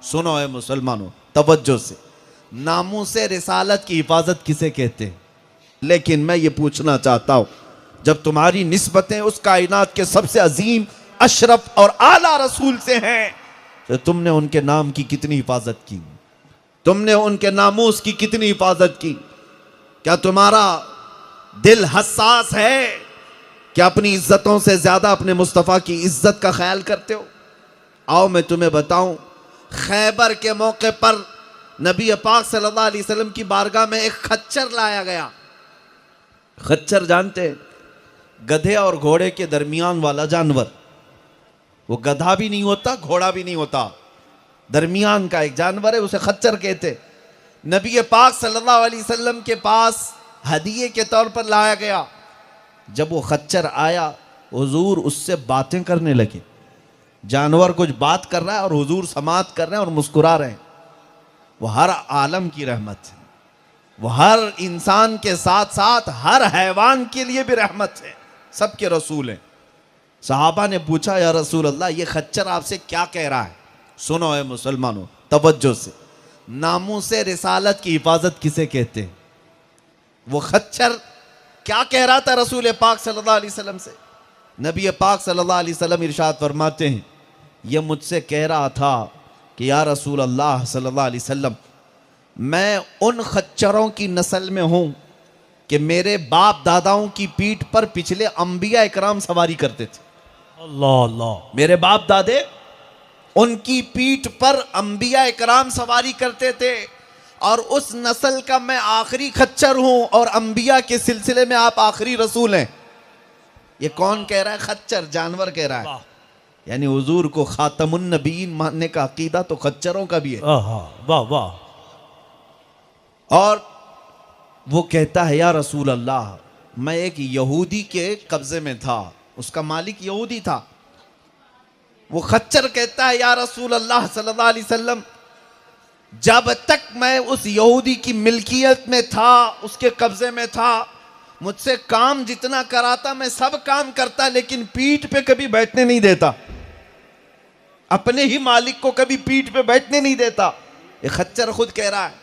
सुनो है मुसलमानों, तवज्जो से, नामूसे रिसालत की हिफाजत किसे कहते हैं? लेकिन मैं ये पूछना चाहता हूं, जब तुम्हारी निस्बतें उस कायनात के सबसे अजीम, अशरफ और आला रसूल से हैं, तो तुमने उनके नाम की कितनी हिफाजत की? तुमने उनके नामूस की कितनी हिफाजत की? क्या तुम्हारा दिल हसास है कि अपनी इज्जतों से ज्यादा अपने मुस्तफ़ा की इज्जत का ख्याल करते हो? आओ मैं तुम्हें बताऊं, खैबर के मौके पर नबी पाक सल्लल्लाहु अलैहि वसल्लम की बारगाह में एक खच्चर लाया गया। खच्चर जानते हैं, गधे और घोड़े के दरमियान वाला जानवर। वो गधा भी नहीं होता, घोड़ा भी नहीं होता, दरमियान का एक जानवर है, उसे खच्चर कहते। नबी पाक सल्लल्लाहु अलैहि वसल्लम के पास हदिये के तौर पर लाया गया। जब वो खच्चर आया, हुजूर उससे बातें करने लगे। जानवर कुछ बात कर रहा है और हुजूर समात कर रहे हैं और मुस्कुरा रहे हैं। वो हर आलम की रहमत है, वो हर इंसान के साथ साथ हर हैवान के लिए भी रहमत है, सबके रसूल हैं। सहाबा ने पूछा, या रसूल अल्लाह, ये खच्चर आपसे क्या कह रहा है? सुनो है मुसलमानों, तवज्जो से, नामूसे रिसालत की हिफाजत किसे कहते हैं? वो खच्चर क्या कह रहा था रसूल पाक सल्लल्लाहु अलैहि वसल्लम से? नबी पाक सल्लल्लाहु अलैहि वसल्लम इरशाद फरमाते हैं, यह मुझसे कह रहा था कि या रसूल अल्लाह सल्लल्लाहु अलैहि वसल्लम, मैं उन खच्चरों की नस्ल में हूं कि मेरे बाप दादाओं की पीठ पर पिछले अंबिया इकराम सवारी करते थे। अल्लाह अल्लाह। मेरे बाप दादे, उनकी पीठ पर अंबिया इकराम सवारी करते थे, और उस नस्ल का मैं आखिरी खच्चर हूं, और अंबिया के सिलसिले में आप आखिरी रसूल हैं। ये कौन कह रहा है? खच्चर, जानवर कह रहा है। यानी हुजूर को खातमुन नबीन मानने का अकीदा तो खच्चरों का भी है। वाह वाह। और वो कहता है, या रसूल अल्लाह, मैं एक यहूदी के कब्जे में था, उसका मालिक यहूदी था। वो खच्चर कहता है, या रसूल अल्लाह सल्लल्लाहु अलैहि वसल्लम, जब तक मैं उस यहूदी की मिल्कियत में था, उसके कब्जे में था, मुझसे काम जितना कराता मैं सब काम करता, लेकिन पीठ पे कभी बैठने नहीं देता। अपने ही मालिक को कभी पीठ पे बैठने नहीं देता। ये खच्चर खुद कह रहा है।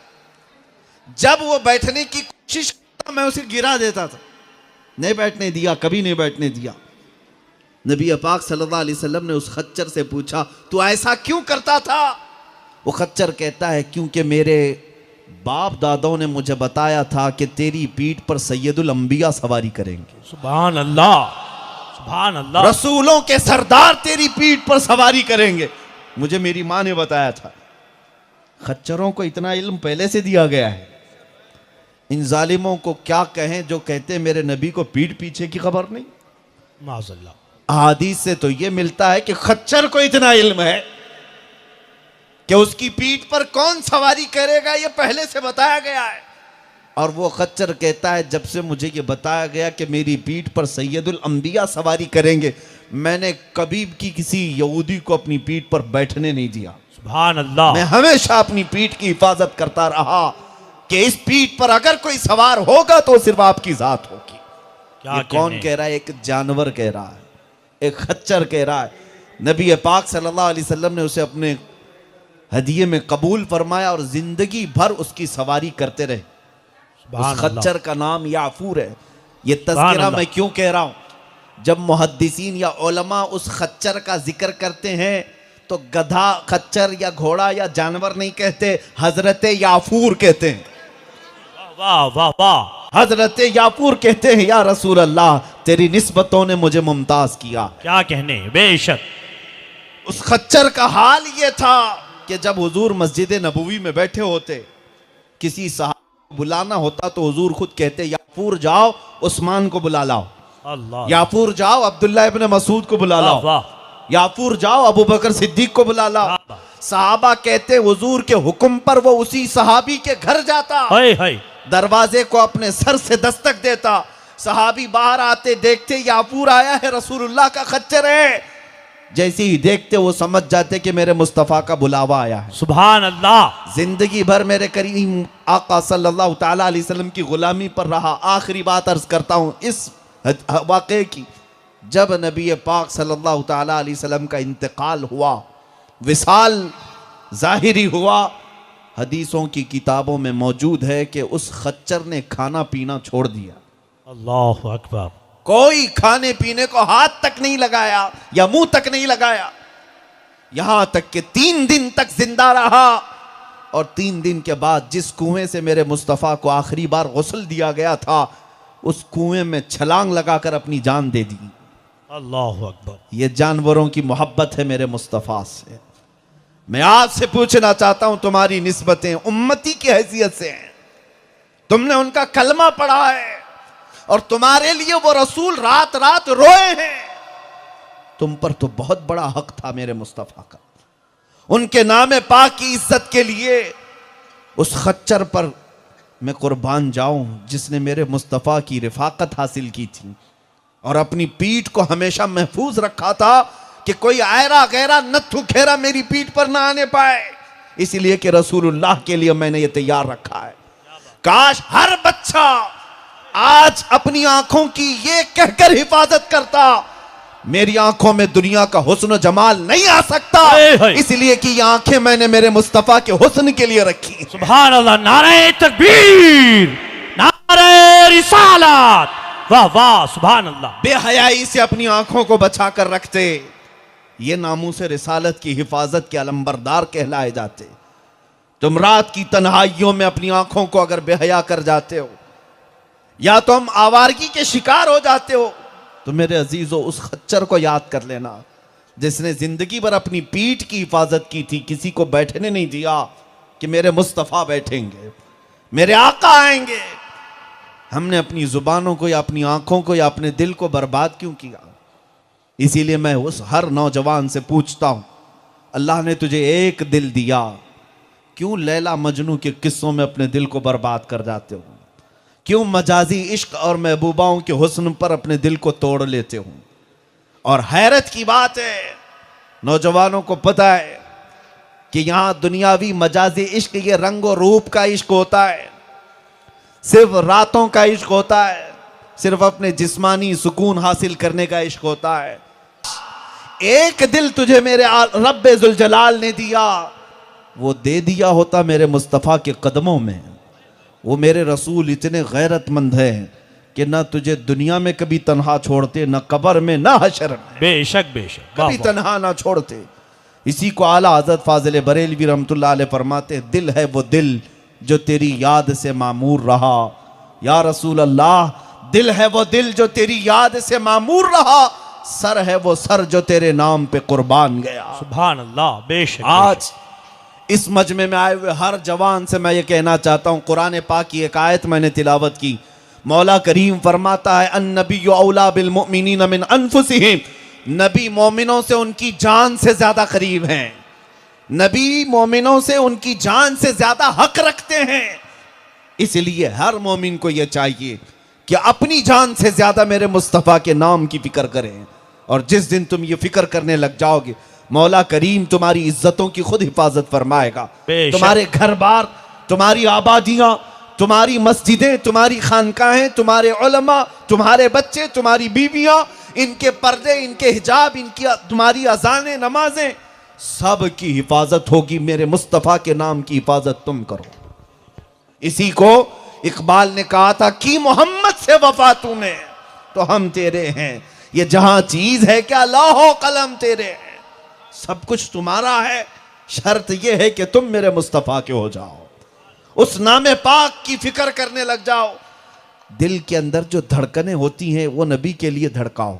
जब वो बैठने की कोशिश करता, मैं उसे गिरा देता था, नहीं बैठने दिया, कभी नहीं बैठने दिया। नबी पाक सल्लल्लाहु अलैहि वसल्लम ने उस खच्चर से पूछा, तू ऐसा क्यों करता था? वो खच्चर कहता है, क्योंकि मेरे बाप दादाओं ने मुझे बताया था कि तेरी पीठ पर सैयदुल अंबिया सवारी करेंगे। सुभान अल्लाह, सुभान अल्लाह। रसूलों के सरदार तेरी पीठ पर सवारी करेंगे, मुझे मेरी माँ ने बताया था। खच्चरों को इतना इल्म पहले से दिया गया है। इन जालिमों को क्या कहें जो कहते मेरे नबी को पीठ पीछे की खबर नहीं। माज़अल्लाह। हादीस से तो यह मिलता है कि खच्चर को इतना इल्म है कि उसकी पीठ पर कौन सवारी करेगा, यह पहले से बताया गया है। और वो खच्चर कहता है, जब से मुझे ये बताया गया कि मेरी पीठ पर सैयदुल अंबिया सवारी करेंगे, मैंने कभी की किसी यहूदी को अपनी पीठ पर बैठने नहीं दिया। सुभान अल्लाह। मैं हमेशा अपनी पीठ की हिफाजत करता रहा कि इस पीठ पर अगर कोई सवार होगा तो सिर्फ आपकी जात होगी। क्या ये कौन कह रहा है? एक जानवर कह रहा है, एक खच्चर कह रहा है। नबी पाक सल्लल्लाहु अलैहि वसल्लम ने उसे अपने हदिये में कबूल फरमाया और जिंदगी भर उसकी सवारी करते रहे। उस खच्चर का नाम याफूर है। ये तज़किरा मैं क्यों कह रहा हूं? जब मुहद्दिसीन या उलमा उस खच्चर का जिक्र करते हैं तो गधा, खच्चर या घोड़ा या जानवर नहीं कहते, हजरत याफूर कहते हैं। वाह वाह वाह। हजरत याफूर कहते हैं, या रसूल अल्लाह, तेरी निस्बतों ने मुझे मुमताज किया। क्या कहने, बेशक। उस खच्चर का हाल ये था कि जब हुजूर मस्जिद नबवी में बैठे होते, किसी साहब को बुलाना होता तो हुजूर खुद कहते, याफूर जाओ उस्मान को बुला लाओ, अल्लाह। याफूर जाओ अब्दुल्ला इब्न मसूद को बुला लाओ, याफूर जाओ अबू बकर सिद्दीक को बुला लाओ। सहाबा कहते हुजूर के हुक्म पर वो उसी सहाबी के घर जाता, दरवाजे को अपने सर से दस्तक देता। सहाबी बाहर आते, देखते याफूर आया है, रसूलुल्लाह का खच्चर है। जैसे ही देखते वो समझ जाते कि मेरे मुस्तफ़ा का बुलावा आया है। सुभान अल्लाह। जिंदगी भर मेरे करीम आका सल्लल्लाहु ताला अलैहि वसल्लम की गुलामी पर रहा। आखिरी बात अर्ज करता हूँ इस वाक़े की, जब नबी पाक सल्लल्लाहु ताला अलैहि वसल्लम का इंतकाल हुआ, विसाल जाहिरी हुआ, हदीसों की किताबों में मौजूद है कि उस खच्चर ने खाना पीना छोड़ दिया। अल्लाह अकबर। कोई खाने पीने को हाथ तक नहीं लगाया या मुंह तक नहीं लगाया, यहां तक कि 3 दिन तक जिंदा रहा। और 3 दिन के बाद जिस कुएं से मेरे मुस्तफ़ा को आखिरी बार गुस्ल दिया गया था, उस कुएं में छलांग लगाकर अपनी जान दे दी। अल्लाह अकबर। ये जानवरों की मोहब्बत है मेरे मुस्तफ़ा से। मैं आपसे पूछना चाहता हूं, तुम्हारी निस्बतें उम्मती की हैसियत से हैं, तुमने उनका कलमा पढ़ा है और तुम्हारे लिए वो रसूल रात रात रोए हैं। तुम पर तो बहुत बड़ा हक था मेरे मुस्तफ़ा का। उनके नामे पाक की इज्जत के लिए उस खच्चर पर मैं कुर्बान जाऊं जिसने मेरे मुस्तफ़ा की रिफाकत हासिल की थी और अपनी पीठ को हमेशा महफूज रखा था कि कोई आयरा गैरा नत्थु खेरा मेरी पीठ पर ना आने पाए, इसलिए कि रसूलुल्लाह के लिए मैंने ये तैयार रखा है। काश हर बच्चा आज अपनी आंखों की ये कहकर हिफाजत करता, मेरी आंखों में दुनिया का हुस्न जमाल नहीं आ सकता, इसलिए कि ये आंखें मैंने मेरे मुस्तफ़ा के हुस्न के लिए रखी। सुभान अल्लाह। नारे तकबीर, नारे रिसालत, वाह वाह, सुभान अल्लाह। बेहयाई से अपनी आंखों को बचा कर रखते, ये नामूसे रिसालत की हिफाजत के अलंबरदार कहलाए जाते। तुम रात की तन्हाइयों में अपनी आंखों को अगर बेहया कर जाते हो या तुम आवारगी के शिकार हो जाते हो, तो मेरे अजीजों उस खच्चर को याद कर लेना जिसने जिंदगी भर अपनी पीठ की हिफाजत की थी, किसी को बैठने नहीं दिया कि मेरे मुस्तफ़ा बैठेंगे, मेरे आका आएंगे। हमने अपनी जुबानों को या अपनी आंखों को या अपने दिल को बर्बाद क्यों किया? इसीलिए मैं उस हर नौजवान से पूछता हूं, अल्लाह ने तुझे एक दिल दिया, क्यों लैला मजनू के किस्सों में अपने दिल को बर्बाद कर जाते हो? क्यों मजाजी इश्क और महबूबाओं के हुस्न पर अपने दिल को तोड़ लेते हो? और हैरत की बात है, नौजवानों को पता है कि यहां दुनियावी मजाजी इश्क ये रंग और रूप का इश्क होता है, सिर्फ रातों का इश्क होता है, सिर्फ अपने जिस्मानी सुकून हासिल करने का इश्क होता है। एक दिल तुझे मेरे रब्बे जुल जलाल ने दिया, वो दे दिया होता मेरे मुस्तफ़ा के कदमों में। वो मेरे रसूल इतने गैरतमंद हैं कि ना तुझे दुनिया में कभी तन्हा छोड़ते, ना कब्र में, ना हशर में, बेशक बेशक, कभी तन्हा ना छोड़ते। इसी को आला हज़रत फाजिल बरेलवी रहमतुल्लाह अलैह फरमाते, दिल है वो दिल जो तेरी याद से मामूर रहा। या रसूल अल्लाह, दिल है वो दिल जो तेरी याद से मामूर रहा, सर है वो सर जो तेरे नाम पे कुर्बान गया। सुभान अल्लाह, बेशक। आज इस मजमे में आए हुए हर जवान से मैं ये कहना चाहता हूँ, कुरान पाक की एक आयत मैंने तिलावत की। मौला करीम फरमाता है, अन्नबी औला बिल मुमिनीन मिन अनफुसिहिम, नबी मोमिनों से उनकी जान से ज्यादा करीब हैं। नबी मोमिनों से उनकी जान से ज्यादा हक रखते हैं। इसलिए हर मोमिन को यह चाहिए कि अपनी जान से ज्यादा मेरे मुस्तफ़ा के नाम की फिक्र करें। और जिस दिन तुम ये फिक्र करने लग जाओगे, मौला करीम तुम्हारी इज्जतों की खुद हिफाजत फरमाएगा। तुम्हारे घर बार, तुम्हारी आबादियां, तुम्हारी मस्जिदें, तुम्हारी खानकाहें, तुम्हारे उलमा, तुम्हारे बच्चे, तुम्हारी बीवियां, इनके पर्दे, इनके हिजाब, इनकी तुम्हारी अजानें, नमाजें, सब की हिफाजत होगी। मेरे मुस्तफ़ा के नाम की हिफाजत तुम करो। इसी को इकबाल ने कहा था कि मोहम्मद से वफा तूने तो हम तेरे हैं, ये जहां चीज है क्या लौहो कलम तेरे हैं। सब कुछ तुम्हारा है, शर्त यह है कि तुम मेरे मुस्तफ़ा के हो जाओ, उस नामे पाक की फिक्र करने लग जाओ। दिल के अंदर जो धड़कनें होती हैं वो नबी के लिए धड़काओ।